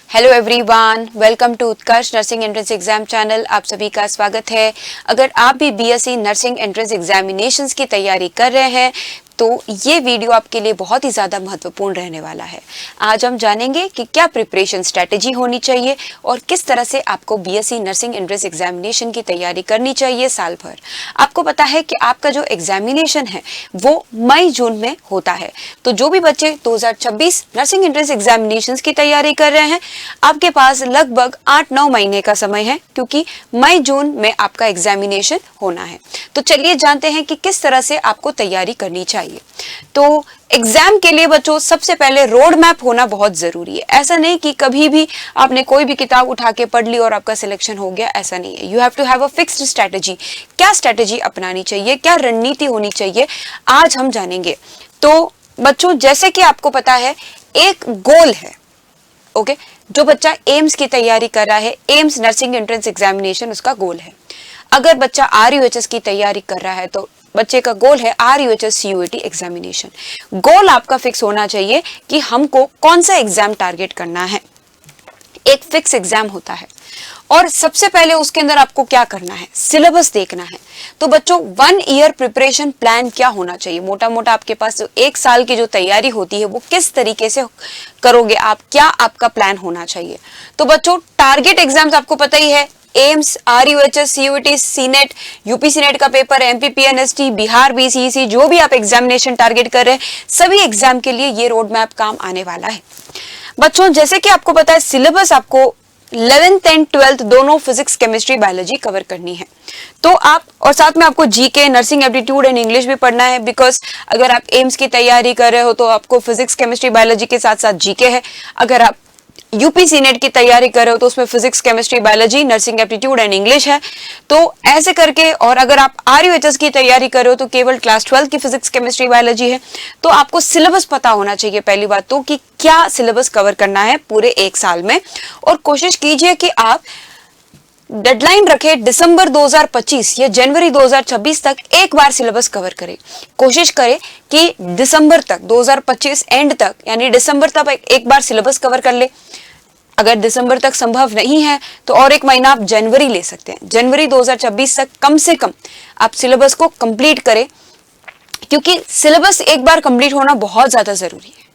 Hello everyone, welcome to Utkarsh nursing entrance exam channel. आप सभी का स्वागत है। अगर आप भी बीएससी नर्सिंग एंट्रेंस एग्जामिनेशंस की तैयारी कर रहे हैं तो ये वीडियो आपके लिए बहुत ही ज़्यादा महत्वपूर्ण रहने वाला है। आज हम जानेंगे कि क्या प्रिपरेशन स्ट्रैटेजी होनी चाहिए और किस तरह से आपको बीएससी नर्सिंग एंट्रेंस एग्जामिनेशन की तैयारी करनी चाहिए साल भर। आपको पता है कि आपका जो एग्जामिनेशन है वो मई जून में होता है, तो जो भी बच्चे 2026 नर्सिंग एंट्रेंस एग्जामिनेशंस की तैयारी कर रहे हैं, आपके पास लगभग 8-9 महीने का समय है, क्योंकि मई जून में आपका एग्जामिनेशन होना है। तो चलिए जानते हैं कि किस तरह से आपको तैयारी करनी चाहिए। तो एग्जाम के लिए बच्चों सबसे पहले रोड मैप होना बहुत जरूरी है। ऐसा नहीं कि कभी भी आपने कोई भी किताब उठा के पढ़ ली और आपका सिलेक्शन हो गया, ऐसा नहीं है। You have to have a fixed strategy. क्या स्ट्रैटेजी अपनानी चाहिए, क्या रणनीति होनी चाहिए, आज हम जानेंगे। तो बच्चों, जैसे कि आपको पता है, एक गोल है, ओके, जो बच्चा एम्स की तैयारी कर रहा है, एम्स नर्सिंग एंट्रेंस एग्जामिनेशन उसका गोल है। अगर बच्चा आरयूएचएस की तैयारी कर रहा है तो बच्चे का गोल है आरयूएचएस सीयूईटी एग्जामिनेशन। गोल आपका फिक्स होना चाहिए कि हमको कौन सा एग्जाम टारगेट करना है। एक फिक्स एग्जाम होता है और सबसे पहले उसके अंदर आपको क्या करना है, सिलेबस देखना है। तो बच्चों, 1 ईयर प्रिपरेशन प्लान क्या होना चाहिए, मोटा मोटा आपके पास एक साल की जो तैयारी होती है वो किस तरीके से करोगे आप, क्या आपका प्लान होना चाहिए। तो बच्चों, टारगेट एग्जाम्स आपको पता ही है, AIIMS, RUHS, CUET, senate, UP senate का पेपर, एमपीपीएनएसटी, बिहार बीसीईसी, जो भी आप एग्जामिनेशन टारगेट कर रहे हैं, सभी एग्जाम के लिए ये रोड मैप काम आने वाला है। बच्चों, जैसे कि आपको पता है, सिलेबस आपको 11th एंड 12th दोनों फिजिक्स, केमिस्ट्री, बायोलॉजी कवर करनी है। तो आप, और साथ में आपको GK, nursing aptitude and English भी पढ़ना है, बिकॉज अगर आप एम्स की तैयारी कर रहे हो तो आपको फिजिक्स, केमिस्ट्री, बायोलॉजी के साथ साथ जीके है। अगर आप यूपी सीनेट की तैयारी कर रहे हो तो उसमें physics, chemistry, biology, nursing aptitude and English है। तो ऐसे करके, और अगर आप आरयूएचएस की तैयारी कर रहे हो तो केवल क्लास 12 की फिजिक्स, केमिस्ट्री, बायोलॉजी है। तो आपको सिलेबस पता होना चाहिए पहली बात तो, कि क्या सिलेबस कवर करना है पूरे एक साल में। और कोशिश कीजिए कि आप डेडलाइन रखे दिसंबर 2025 या जनवरी 2026 तक एक बार सिलेबस कवर करें। कोशिश करें कि दिसंबर तक, 2025 एंड तक, यानी दिसंबर तक एक बार सिलेबस कवर कर ले। अगर दिसंबर तक संभव नहीं है तो और एक महीना आप जनवरी ले सकते हैं। जनवरी 2026 तक कम से कम आप सिलेबस को कंप्लीट करें, क्योंकि सिलेबस एक बार कंप्लीट होना बहुत ज्यादा जरूरी है।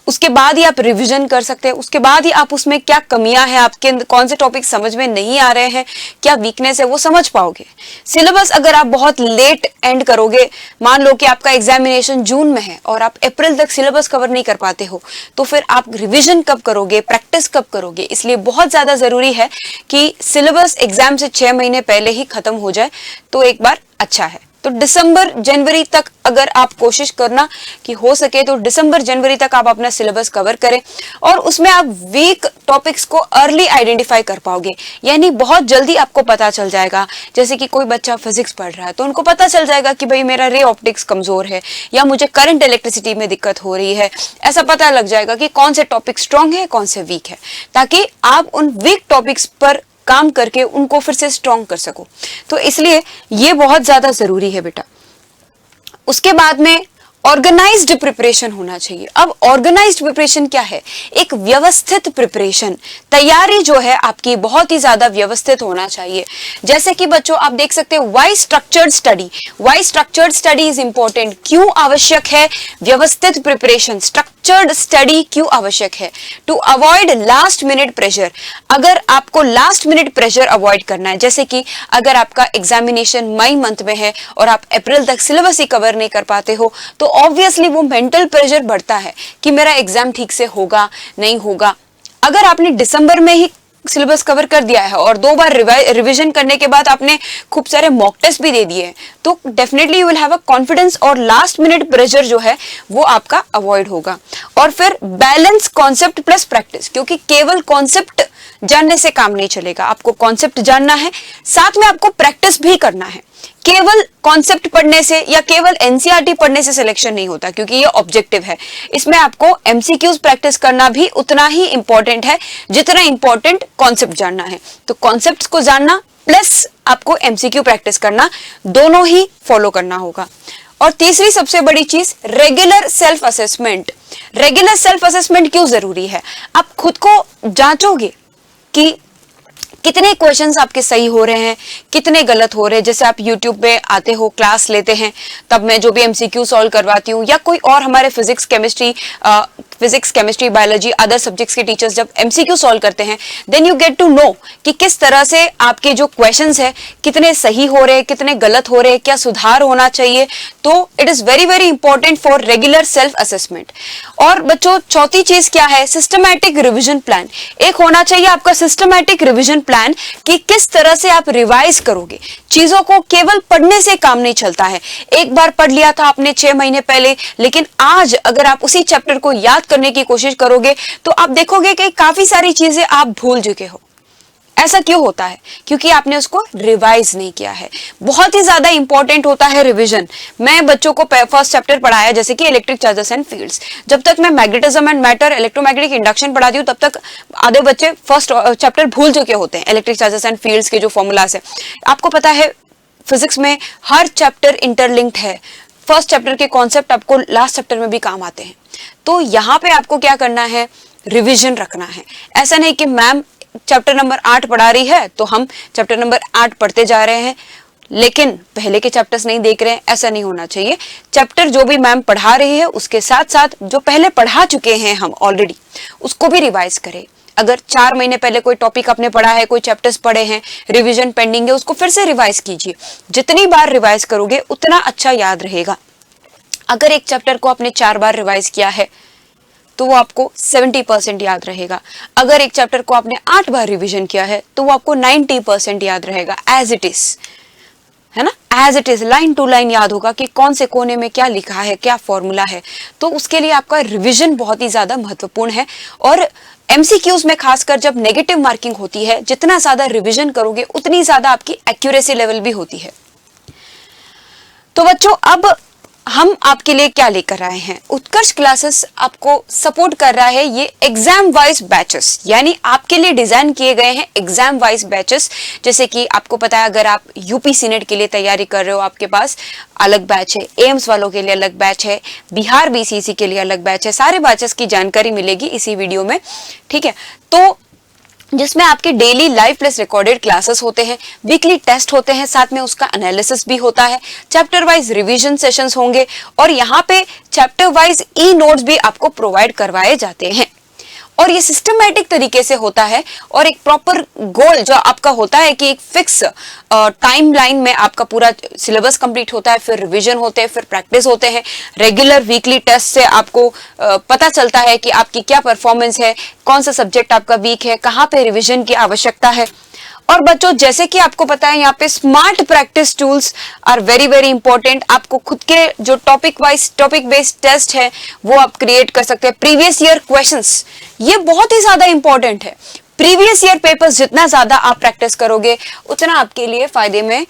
उसके बाद ही आप रिवीजन कर सकते हैं, उसके बाद ही आप उसमें क्या कमियां हैं, आपके कौन से टॉपिक समझ में नहीं आ रहे हैं, क्या वीकनेस है, वो समझ पाओगे। सिलेबस अगर आप बहुत लेट एंड करोगे, मान लो कि आपका एग्जामिनेशन जून में है और आप अप्रैल तक सिलेबस कवर नहीं कर पाते हो, तो फिर आप रिविजन कब करोगे, प्रैक्टिस कब करोगे। इसलिए बहुत ज्यादा जरूरी है कि सिलेबस एग्जाम से 6 महीने पहले ही खत्म हो जाए, तो एक बार अच्छा है। तो दिसंबर जनवरी तक अगर आप कोशिश करना कि हो सके तो दिसंबर जनवरी तक आप अपना सिलेबस कवर करें, और उसमें आप वीक टॉपिक्स को अर्ली आइडेंटिफाई कर पाओगे। यानी बहुत जल्दी आपको पता चल जाएगा, जैसे कि कोई बच्चा फिजिक्स पढ़ रहा है तो उनको पता चल जाएगा कि भाई मेरा रे ऑप्टिक्स कमजोर है या मुझे करंट इलेक्ट्रिसिटी में दिक्कत हो रही है। ऐसा पता लग जाएगा कि कौन से टॉपिक स्ट्रांग है, कौन से वीक है, ताकि आप उन वीक टॉपिक्स पर काम करके उनको फिर से स्ट्रॉन्ग कर सको। तो इसलिए ये बहुत ज्यादा जरूरी है बेटा। उसके बाद में ऑर्गेनाइज्ड प्रिपरेशन होना चाहिए। अब ऑर्गेनाइज्ड प्रिपरेशन क्या है? एक व्यवस्थित प्रिपरेशन, तैयारी जो है आपकी बहुत ही ज्यादा व्यवस्थित होना चाहिए। जैसे कि बच्चों आप देख सकते हैं, why structured study, why structured study is important. क्यों आवश्यक है व्यवस्थित प्रिपरेशन, स्ट्रक्चर्ड स्टडी क्यों आवश्यक है? To avoid last minute pressure. अगर आपको लास्ट मिनट प्रेशर अवॉइड करना है, जैसे कि अगर आपका एग्जामिनेशन मई मंथ में है और आप अप्रैल तक सिलेबस ही कवर नहीं कर पाते हो, तो ऑब्वियसली वो मेंटल प्रेशर बढ़ता है कि मेरा एग्जाम ठीक से होगा नहीं होगा। अगर आपने दिसंबर में ही सिलेबस कवर कर दिया है और 2 बार रिवीजन करने के बाद आपने खूब सारे मॉक टेस्ट भी दे दिए हैं, तो definitely you will have a confidence, और लास्ट मिनट प्रेशर जो है वो आपका अवॉइड होगा। और फिर बैलेंस कॉन्सेप्ट प्लस प्रैक्टिस, क्योंकि केवल कॉन्सेप्ट जानने से काम नहीं चलेगा। आपको कॉन्सेप्ट जानना है, साथ में आपको प्रैक्टिस भी करना है। केवल कॉन्सेप्ट पढ़ने से या केवल एनसीईआरटी पढ़ने से सिलेक्शन नहीं होता, क्योंकि ये ऑब्जेक्टिव है। इसमें आपको एमसीक्यूज प्रैक्टिस करना भी उतना ही इंपॉर्टेंट है जितना इंपॉर्टेंट कॉन्सेप्ट जानना है। तो कॉन्सेप्ट्स को जानना प्लस आपको एमसीक्यू प्रैक्टिस करना, दोनों ही फॉलो करना होगा। और तीसरी सबसे बड़ी चीज regular self assessment. Regular self assessment क्यों जरूरी है? आप खुद को जांचोगे कि कितने क्वेश्चंस आपके सही हो रहे हैं, कितने गलत हो रहे हैं। जैसे आप YouTube पे आते हो, क्लास लेते हैं, तब मैं जो भी MCQ सॉल्व करवाती हूँ, या कोई और हमारे physics chemistry biology other subjects के टीचर्स जब MCQ सॉल्व करते हैं, then you get to know कि किस तरह से आपके जो क्वेश्चंस है कितने सही हो रहे हैं, कितने गलत हो रहे हैं, क्या सुधार होना चाहिए। तो it is very very important for regular self assessment. और बच्चों, चौथी चीज क्या है? Systematic revision plan. एक होना चाहिए आपका सिस्टमैटिक रिविजन प्लान कि किस तरह से आप रिवाइज करोगे। चीजों को केवल पढ़ने से काम नहीं चलता है। एक बार पढ़ लिया था आपने 6 महीने पहले, लेकिन आज अगर आप उसी चैप्टर को याद करने की कोशिश करोगे तो आप देखोगे कि काफी सारी चीजें आप भूल चुके हो। ऐसा क्यों होता है? क्योंकि आपने उसको रिवाइज नहीं किया है। बहुत ही ज्यादा इंपॉर्टेंट होता है रिवीजन। मैं बच्चों को फर्स्ट चैप्टर पढ़ाया, जैसे कि इलेक्ट्रिक चार्जेस एंड फील्ड्स। जब तक मैं magnetism and matter, electromagnetic induction पढ़ाती हूँ, तब तक आधे बच्चे फर्स्ट चैप्टर भूल चुके होते हैं, इलेक्ट्रिक चार्जेस एंड फील्ड्स के जो फॉर्मूलाज है। आपको पता है फिजिक्स में हर चैप्टर इंटरलिंक्ड है। फर्स्ट चैप्टर के कॉन्सेप्ट आपको लास्ट चैप्टर में भी काम आते हैं। तो यहाँ पे आपको क्या करना है? रिविजन रखना है। ऐसा नहीं कि मैम चैप्टर नंबर 8 पढ़ा रही है तो हम चैप्टर नंबर 8 पढ़ते जा रहे हैं, लेकिन पहले के चैप्टर्स नहीं देख रहे हैं। ऐसा नहीं होना चाहिए। चैप्टर जो भी मैम पढ़ा रही है उसके साथ साथ जो पहले पढ़ा चुके हैं हम ऑलरेडी, उसको भी रिवाइज करें। अगर 4 महीने पहले कोई टॉपिक आपने पढ़ा है, कोई चैप्टर्स पढ़े हैं, रिवीजन पेंडिंग है, उसको फिर से रिवाइज कीजिए। जितनी बार रिवाइज करोगे उतना अच्छा याद रहेगा। अगर एक चैप्टर को आपने 4 बार रिवाइज किया है तो वो आपको 70% याद रहेगा। अगर एक चैप्टर को आपने 8 बार रिवीजन किया है तो वो आपको 90% याद रहेगा, एज इट इज, है ना, as it is, line to line याद होगा कि कौन से कोने में क्या लिखा है, क्या फॉर्मूला है। तो उसके लिए आपका रिवीजन बहुत ही ज्यादा महत्वपूर्ण है। और MCQs में खासकर जब नेगेटिव मार्किंग होती है, जितना ज्यादा रिवीजन करोगे उतनी ज्यादा आपकी एक्यूरेसी लेवल भी होती है। तो बच्चों, अब हम आपके लिए क्या लेकर आए हैं? उत्कर्ष क्लासेस आपको सपोर्ट कर रहा है ये एग्जाम वाइज बैचेस, यानी आपके लिए डिजाइन किए गए हैं एग्जाम वाइज बैचेस। जैसे कि आपको पता है, अगर आप यूपी सीनेट के लिए तैयारी कर रहे हो, आपके पास अलग बैच है, एम्स वालों के लिए अलग बैच है, बिहार BCC के लिए अलग बैच है। सारे बैचेस की जानकारी मिलेगी इसी वीडियो में, ठीक है। तो जिसमें आपके daily live plus recorded classes होते हैं, वीकली टेस्ट होते हैं, साथ में उसका एनालिसिस भी होता है, चैप्टर वाइज रिवीजन सेशंस होंगे, और यहाँ पे चैप्टर वाइज नोट्स भी आपको प्रोवाइड करवाए जाते हैं। और ये सिस्टमैटिक तरीके से होता है, और एक प्रॉपर गोल जो आपका होता है कि एक फिक्स टाइमलाइन में आपका पूरा सिलेबस कंप्लीट होता है, फिर रिवीजन होते हैं, फिर प्रैक्टिस होते हैं। रेगुलर वीकली टेस्ट से आपको पता चलता है कि आपकी क्या परफॉर्मेंस है, कौन सा सब्जेक्ट आपका वीक है, कहाँ पे रिवीजन की आवश्यकता है। और बच्चों, जैसे कि आपको पता है, यहाँ पे smart practice tools are very very important. आपको खुद के जो टॉपिक बेस्ड टेस्ट है वो आप क्रिएट कर सकते हैं। प्रीवियस ईयर क्वेश्चंस, ये बहुत ही ज्यादा इंपॉर्टेंट है। प्रीवियस ईयर पेपर्स जितना ज्यादा आप प्रैक्टिस करोगे उतना आपके लिए फायदे में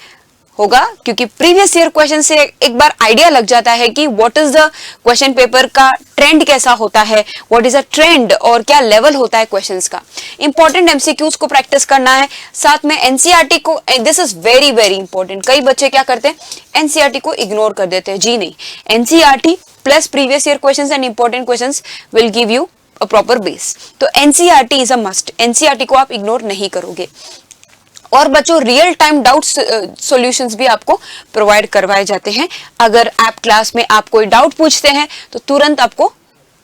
होगा, क्योंकि प्रीवियस ईयर क्वेश्चन से एक बार आइडिया लग जाता है कि what is the question paper का ट्रेंड कैसा होता है, व्हाट इज अ ट्रेंड, और क्या लेवल होता है क्वेश्चंस का। इंपॉर्टेंट MCQs को प्रैक्टिस करना है, साथ में NCERT को, this is very very important. कई बच्चे क्या करते हैं, NCERT को इग्नोर कर देते हैं। जी नहीं, NCERT plus previous year questions and important questions will give you a proper base. तो NCERT is a must, NCERT को आप इग्नोर नहीं करोगे। और बच्चों, रियल टाइम डाउट सॉल्यूशंस भी आपको प्रोवाइड करवाए जाते हैं। अगर आप क्लास में आप कोई डाउट पूछते हैं तो तुरंत आपको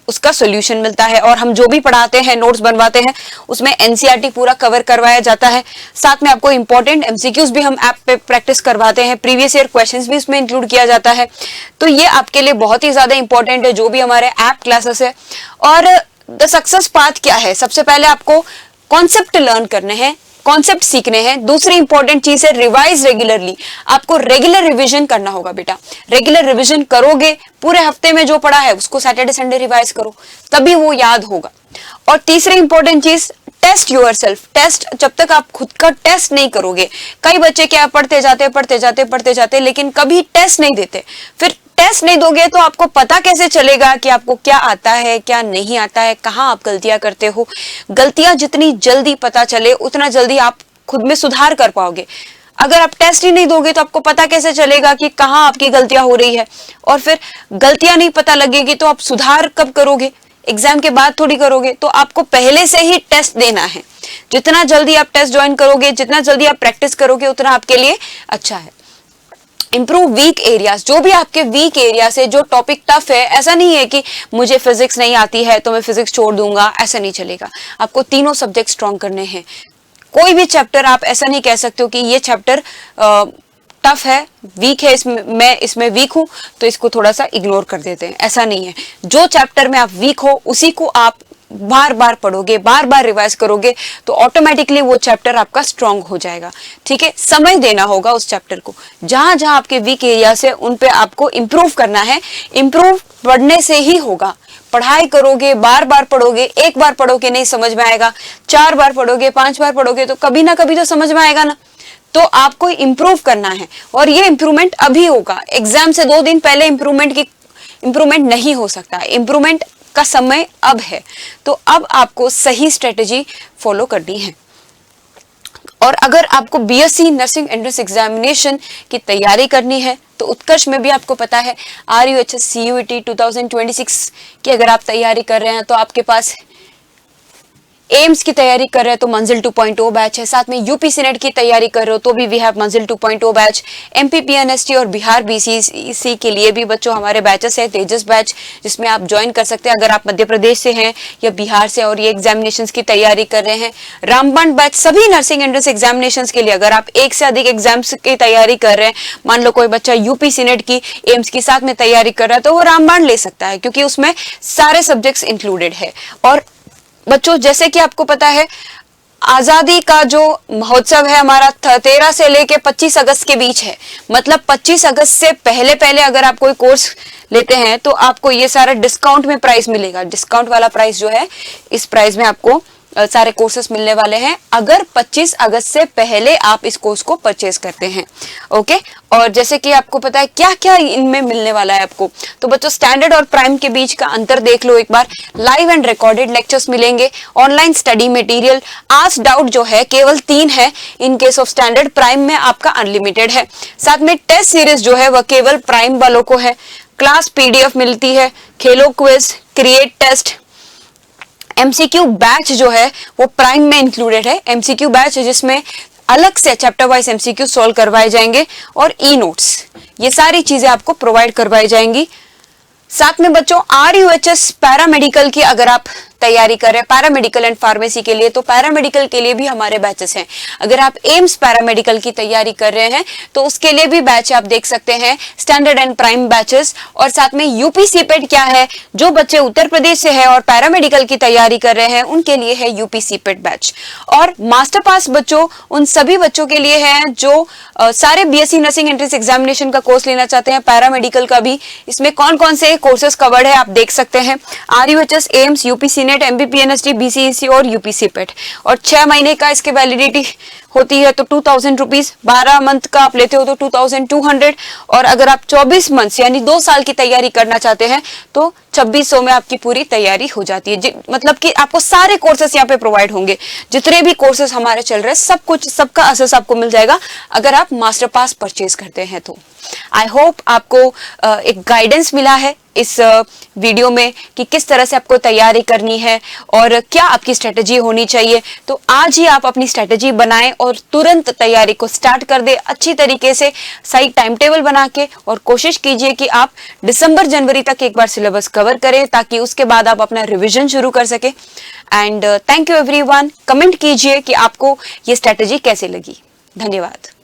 उसका सॉल्यूशन मिलता है। और हम जो भी पढ़ाते हैं, नोट्स बनवाते हैं, उसमें NCERT पूरा कवर करवाया जाता है। साथ में आपको इंपॉर्टेंट MCQs भी हम ऐप पे प्रैक्टिस करवाते हैं, प्रीवियस ईयर क्वेश्चंस भी इसमें इंक्लूड किया जाता है। तो ये आपके लिए बहुत ही ज्यादा इंपॉर्टेंट है, जो भी हमारे ऐप क्लासेस है। और द सक्सेस पाथ क्या है? सबसे पहले आपको कॉन्सेप्ट लर्न करने हैं, कॉन्सेप्ट सीखने हैं। दूसरी इंपॉर्टेंट चीज है रिवाइज रेगुलरली। आपको रेगुलर रिवीजन करना होगा बेटा। रेगुलर रिवीजन करोगे, पूरे हफ्ते में जो पढ़ा है उसको सैटरडे संडे रिवाइज करो, तभी वो याद होगा। और तीसरी इंपॉर्टेंट चीज, टेस्ट योरसेल्फ। टेस्ट, जब तक आप खुद का टेस्ट नहीं करोगे, कई बच्चे क्या पढ़ते जाते लेकिन कभी टेस्ट नहीं देते। फिर टेस्ट नहीं दोगे तो आपको पता कैसे चलेगा कि आपको क्या आता है, क्या नहीं आता है, कहाँ आप गलतियां करते हो। गलतियां जितनी जल्दी पता चले उतना जल्दी आप खुद में सुधार कर पाओगे। अगर आप टेस्ट ही नहीं दोगे तो आपको पता कैसे चलेगा कि कहाँ आपकी गलतियां हो रही है? और फिर गलतियां नहीं पता लगेगी तो आप सुधार कब करोगे? एग्जाम के बाद थोड़ी करोगे। तो आपको पहले से ही टेस्ट देना है। जितना जल्दी आप टेस्ट ज्वाइन करोगे, जितना जल्दी आप प्रैक्टिस करोगे, उतना आपके लिए अच्छा है। इंप्रूव वीक एरियाज, जो भी आपके वीक एरियाज है, जो टॉपिक टफ है, ऐसा नहीं है कि मुझे फिजिक्स नहीं आती है तो मैं फिजिक्स छोड़ दूंगा, ऐसा नहीं चलेगा। आपको तीनों सब्जेक्ट स्ट्रॉन्ग करने हैं। कोई भी चैप्टर आप ऐसा नहीं कह सकते हो कि ये चैप्टर टफ है, वीक है, मैं इसमें वीक हूं तो इसको थोड़ा सा इग्नोर कर देते हैं, ऐसा नहीं है। जो चैप्टर में आप वीक हो उसी को आप बार बार पढ़ोगे, बार बार रिवाइज करोगे तो ऑटोमेटिकली वो चैप्टर आपका स्ट्रांग हो जाएगा। ठीक है, समय देना होगा उस चैप्टर को। जहां जहां आपके वीक एरिया से उन पे आपको इंप्रूव करना है। इंप्रूव पढ़ने से ही होगा। पढ़ाई करोगे, बार बार पढ़ोगे, एक बार पढ़ोगे नहीं समझ में आएगा, 4 बार पढ़ोगे, 5 बार पढ़ोगे तो कभी ना कभी तो समझ में आएगा ना। तो आपको इंप्रूव करना है और ये इंप्रूवमेंट अभी होगा। एग्जाम से 2 दिन पहले इंप्रूवमेंट नहीं हो सकता। इंप्रूवमेंट का समय अब है। तो अब आपको सही स्ट्रेटेजी फॉलो करनी है। और अगर आपको बीएससी नर्सिंग एंट्रेंस एग्जामिनेशन की तैयारी करनी है तो उत्कर्ष में भी आपको पता है RUHS CUET 2026 की अगर आप तैयारी कर रहे हैं तो आपके पास एम्स की तैयारी कर रहे हैं तो मंजिल 2.0 बैच है। साथ में यूपीसी नेट की तैयारी कर रहे हो तो भी वी हैव मंजिल 2.0 बैच। MPPNST और बिहार BCC के लिए भी बच्चों हमारे बैचेस है, तेजस बैच, जिसमें आप ज्वाइन कर सकते हैं अगर आप मध्य प्रदेश से हैं या बिहार से और ये एग्जामिनेशंस की तैयारी कर रहे हैं। रामबाण बैच सभी नर्सिंग एंट्रेंस एग्जामिनेशंस के लिए। अगर आप एक से अधिक एग्जाम्स की तैयारी कर रहे हैं, मान लो कोई बच्चा यूपीसी नेट की, एम्स की साथ में तैयारी कर रहा है तो वो रामबाण ले सकता है क्योंकि उसमें सारे सब्जेक्ट्स इंक्लूडेड है। और बच्चों जैसे कि आपको पता है आजादी का जो महोत्सव है हमारा 13 से लेके 25 अगस्त के बीच है। मतलब 25 अगस्त से पहले पहले अगर आप कोई कोर्स लेते हैं तो आपको ये सारा डिस्काउंट में प्राइस मिलेगा। डिस्काउंट वाला प्राइस जो है, इस प्राइस में आपको सारे कोर्सेस मिलने वाले हैं अगर 25 अगस्त से पहले आप इस कोर्स को परचेज करते हैं। ओके, और जैसे कि आपको पता है क्या क्या इनमें मिलने वाला है आपको, तो बच्चों स्टैंडर्ड और प्राइम के बीच का अंतर देख लो एक बार। लाइव एंड रिकॉर्डेड लेक्चर्स मिलेंगे, online study material, ask doubt जो है केवल 3 है in case of standard, prime में आपका अनलिमिटेड है। साथ में टेस्ट सीरीज जो है वह केवल प्राइम वालों को है। क्लास PDF मिलती है, खेलो quiz, create test, MCQ batch जो है वो प्राइम में इंक्लूडेड है। MCQ बैच जिसमें अलग से चैप्टर वाइज MCQ सॉल्व करवाए जाएंगे और नोट्स, ये सारी चीजें आपको प्रोवाइड करवाई जाएंगी। साथ में बच्चों RUHS पैरामेडिकल की अगर आप तैयारी कर रहे हैं, पैरामेडिकल एंड फार्मेसी के लिए, तो पैरामेडिकल के लिए भी हमारे बैचेस हैं। अगर आप एम्स पैरामेडिकल की तैयारी कर रहे हैं तो उसके लिए भी बैच आप देख सकते हैं, स्टैंडर्ड एंड प्राइम बैचेस। और साथ में UPCPET क्या है, जो बच्चे उत्तर प्रदेश से है और पैरामेडिकल की तैयारी कर रहे हैं उनके लिए है UPCPET बैच। और मास्टर पास बच्चों उन सभी बच्चों के लिए है जो सारे BSc नर्सिंग एंट्रेंस एग्जामिनेशन का कोर्स लेना चाहते हैं, पैरामेडिकल का भी। इसमें कौन कौन से कोर्सेज कवर्ड है आप देख सकते हैं, RUHS, AIIMS, UPC net, MPPNST, BCEC और UPCPET। और 6 महीने का इसके वैलिडिटी होती है तो 2000 रुपीज, 12 मंथ का आप लेते हो तो 2200, और अगर आप 24 मंथ यानी 2 साल की तैयारी करना चाहते हैं तो 2600 में आपकी पूरी तैयारी हो जाती है। मतलब कि आपको सारे कोर्सेस यहाँ पे प्रोवाइड होंगे, जितने भी कोर्सेस हमारे चल रहे हैं सब कुछ, सबका असेस आपको मिल जाएगा अगर आप मास्टर पास परचेज करते हैं तो। आई होप आपको एक गाइडेंस मिला है इस वीडियो में कि किस तरह से आपको तैयारी करनी है और क्या आपकी स्ट्रेटेजी होनी चाहिए। तो आज ही आप अपनी स्ट्रेटेजी बनाएं और तुरंत तैयारी को स्टार्ट कर दे अच्छी तरीके से, सही टाइम टेबल बना के, और कोशिश कीजिए कि आप दिसंबर जनवरी तक एक बार सिलेबस कवर करें ताकि उसके बाद आप अपना रिवीजन शुरू कर सके। And thank you everyone. Comment कीजिए कि आपको ये स्ट्रेटेजी कैसे लगी। धन्यवाद।